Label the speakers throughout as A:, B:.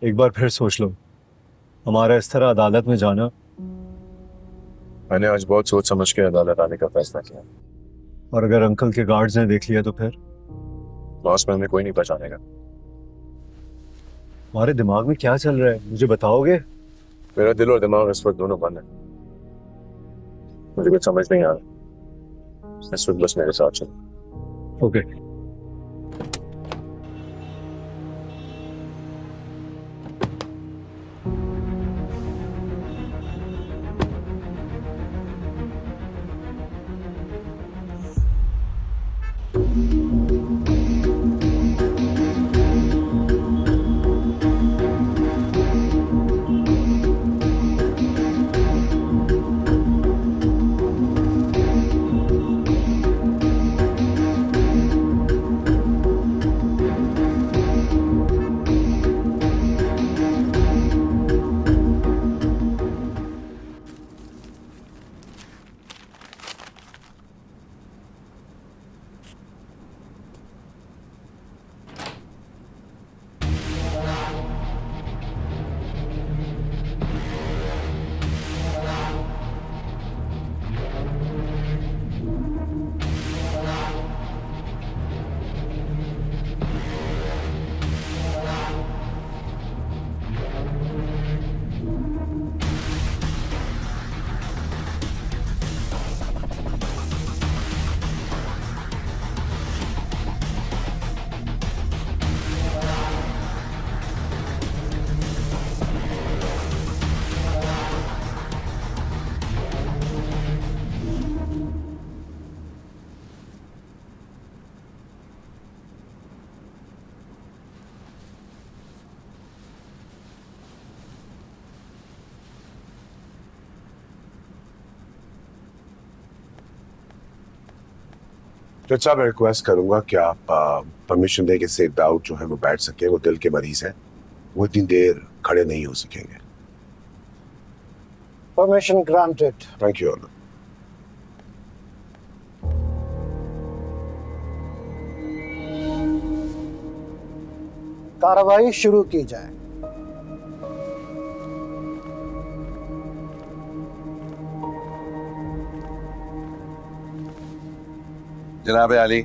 A: एक बार फिर सोच लो, हमारा इस तरह अदालत में जाना।
B: मैंने आज बहुत सोच समझ के अदालत आने का फैसला किया।
A: और अगर अंकल के गार्ड्स ने देख लिया तो फिर
B: लॉस में हमें कोई नहीं पहचानेगा।
A: हमारे दिमाग में क्या चल रहा है, मुझे बताओगे?
B: मेरा दिल और दिमाग इस वक्त दोनों बंद है। मुझे कुछ समझ नहीं आ रहा। इस वक्त बस मेरे साथ चलो।
A: ओके।
C: जज साहब, मैं रिक्वेस्ट करूंगा कि आप परमिशन दें कि सेठ दाऊद जो है वो बैठ सके। वो दिल के मरीज हैं, वो इतनी देर खड़े नहीं हो सकेंगे।
D: Permission granted.
C: Thank you honour.
D: कार्रवाई शुरू की जाए।
E: जनाब आली,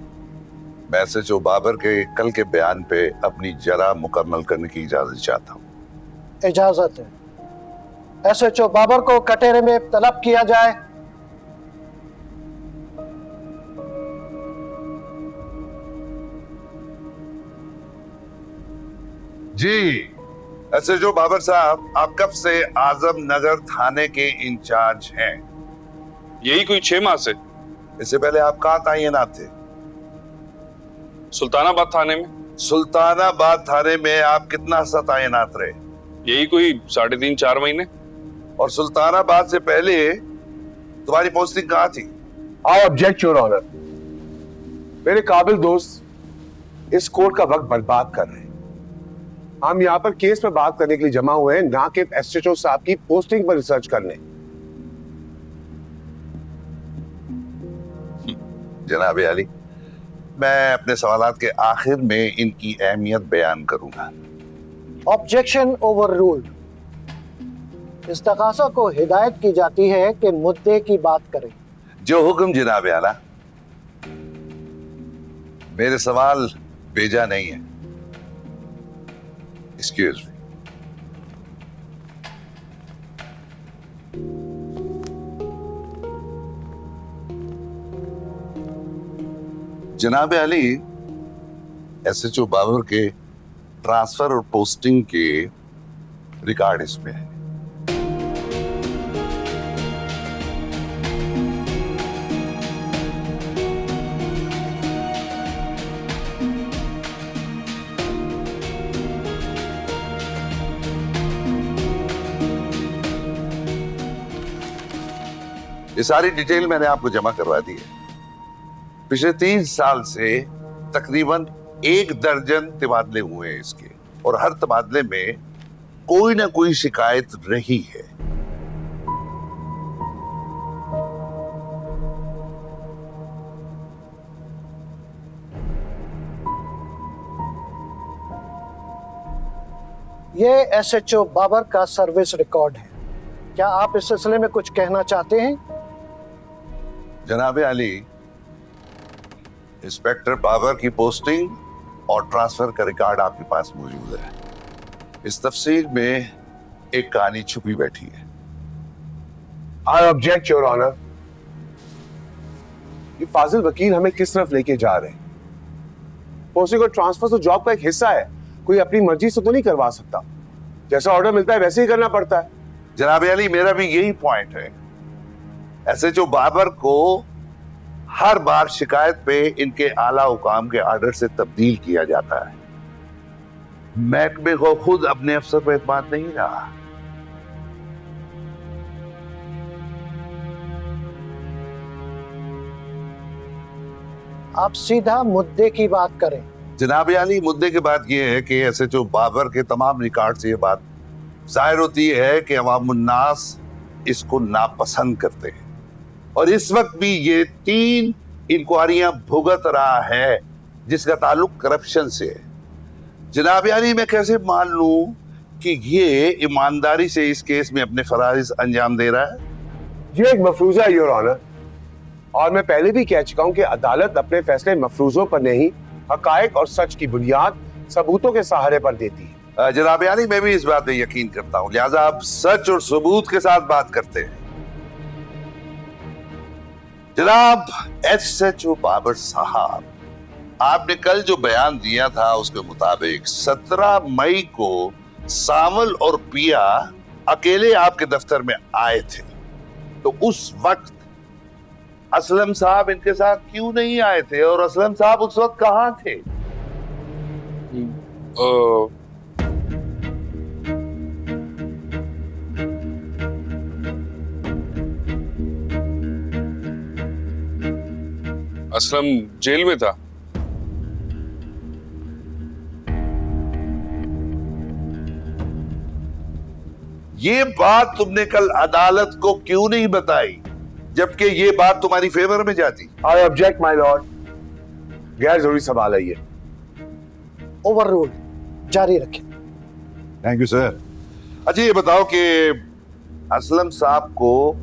E: मैं एसएचओ बाबर के कल के बयान पे अपनी जरा मुकम्मल करने की इजाजत चाहता हूँ।
D: इजाजत है। एसएचओ बाबर को कटहरे में तलब किया जाए।
E: जी एसएचओ बाबर साहब, आप कब से आजम नगर थाने के इंचार्ज हैं?
F: यही कोई 6 माह से।
E: इससे पहले आप कहाँ तैनात थे?
F: सुल्तानाबाद थाने में।
E: सुल्तानाबाद थाने में आप कितना सा तैनात रहे?
F: यही कोई 3.5-4 महीने।
E: और सुल्तानाबाद से पहले तुम्हारी पोस्टिंग कहाँ थी?
C: I object your honour. मेरे काबिल दोस्त इस कोर्ट का वक्त बर्बाद कर रहे हैं। हम यहाँ पर केस में बात करने के लिए जमा हुए हैं, ना कि एसएचओ साहब की पोस्टिंग पर रिसर्च करने।
E: जनाब आली, मैं अपने सवालात के आखिर में इनकी अहमियत बयान करूंगा।
D: Objection overruled. इस तकाजा को हिदायत की जाती है कि मुद्दे की बात करें।
E: जो हुक्म जनाब आला। मेरे सवाल बेजा नहीं है। Excuse me. जनाब अली, एसएचओ बाबर के ट्रांसफर और पोस्टिंग के रिकॉर्ड इसमें है। ये सारी डिटेल मैंने आपको जमा करवा दी है। पिछले 3 साल से तकरीबन 1 दर्जन तबादले हुए हैं इसके, और हर तबादले में कोई ना कोई शिकायत रही है।
D: ये एसएचओ बाबर का सर्विस रिकॉर्ड है। क्या आप इस सिलसिले में कुछ कहना चाहते हैं?
E: जनाब अली, इंस्पेक्टर बाबर की पोस्टिंग और ट्रांसफर का रिकॉर्ड आपके पास मौजूद है। इस तफसील में एक कहानी छुपी बैठी है।
C: I object your honour. ये फाजिल वकील हमें किस तरफ लेके जा रहे हैं? पोस्टिंग और ट्रांसफर तो जॉब का एक हिस्सा है, कोई अपनी मर्जी से तो नहीं करवा सकता। जैसा ऑर्डर मिलता है वैसे ही करना पड़ता है।
E: जनाब अली, मेरा भी यही पॉइंट है। एसएचओ बाबर को हर बार शिकायत पे इनके आला हुकाम के आर्डर से तब्दील किया जाता है। महकमे को खुद अपने अफसर पर एतमाद नहीं रहा।
D: आप सीधा मुद्दे की बात करें।
E: जनाब अली, मुद्दे की बात यह है कि एसएचओ बाबर के तमाम रिकॉर्ड से यह बात जाहिर होती है कि अवामुन्नास इसको नापसंद करते हैं, और इस वक्त भी ये 3 इंक्वायरियां भुगत रहा है जिसका ताल्लुक करप्शन से है। जनाब अली, मैं कैसे मान लूं कि ये ईमानदारी से इस केस में अपने फराइज अंजाम दे रहा है?
C: ये एक मफरूजा है योर ऑनर, और मैं पहले भी कह चुका हूं कि अदालत अपने फैसले मफरूजों पर नहीं, हकायक और सच की बुनियाद सबूतों के सहारे पर देती है।
E: जनाब अली, मैं भी इस बात में यकीन करता हूं, लिहाजा आप सच और सबूत के साथ बात करते हैं। जनाब एसएचओ बाबर साहब, आपने कल जो बयान दिया था उसके मुताबिक 17 मई को सावल और पिया अकेले आपके दफ्तर में आए थे, तो उस वक्त असलम साहब इनके साथ क्यों नहीं आए थे, और असलम साहब उस वक्त कहां थे?
F: असलम जेल में था।
E: ये बात तुमने कल अदालत को क्यों नहीं बताई, जबकि ये बात तुम्हारी फेवर में जाती?
C: I object my Lord. गैर जरूरी सवाल है ये।
D: ओवर रूल, जारी रखें।
E: Thank you sir. अच्छा, ये बताओ कि असलम साहब को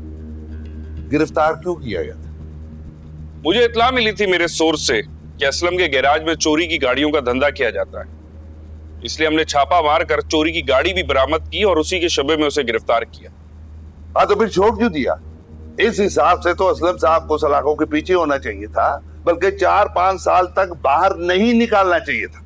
E: गिरफ्तार क्यों किया गया था?
F: मुझे इत्तला मिली थी मेरे सोर्स से कि असलम के गैराज में चोरी की गाड़ियों का धंधा किया जाता है, इसलिए हमने छापा मार कर चोरी की गाड़ी भी बरामद की और उसी के शबे में उसे गिरफ्तार किया।
E: हाँ, तो फिर छोड़ क्यों दिया? इस हिसाब से तो असलम साहब को सलाखों के पीछे होना चाहिए था, बल्कि 4-5 साल तक बाहर नहीं निकालना चाहिए था।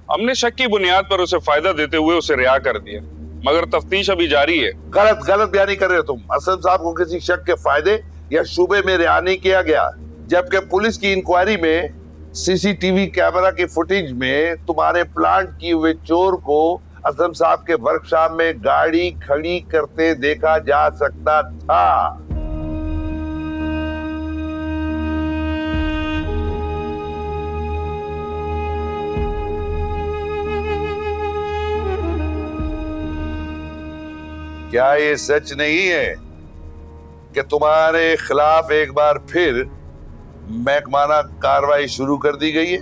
F: हमने शक की बुनियाद पर उसे फायदा देते हुए उसे रिहा कर दिया, मगर तफ्तीश अभी जारी है।
E: गलत बयानी कर रहे हो तुम। असलम साहब को किसी शक के फायदे या शुबे में रिहा नहीं किया गया, जबकि पुलिस की इंक्वायरी में सीसीटीवी कैमरा की फुटेज में तुम्हारे प्लांट किए हुए चोर को असलम साहब के वर्कशॉप में गाड़ी खड़ी करते देखा जा सकता था। क्या ये सच नहीं है कि तुम्हारे खिलाफ एक बार फिर महकमाना कार्रवाई शुरू कर दी गई है?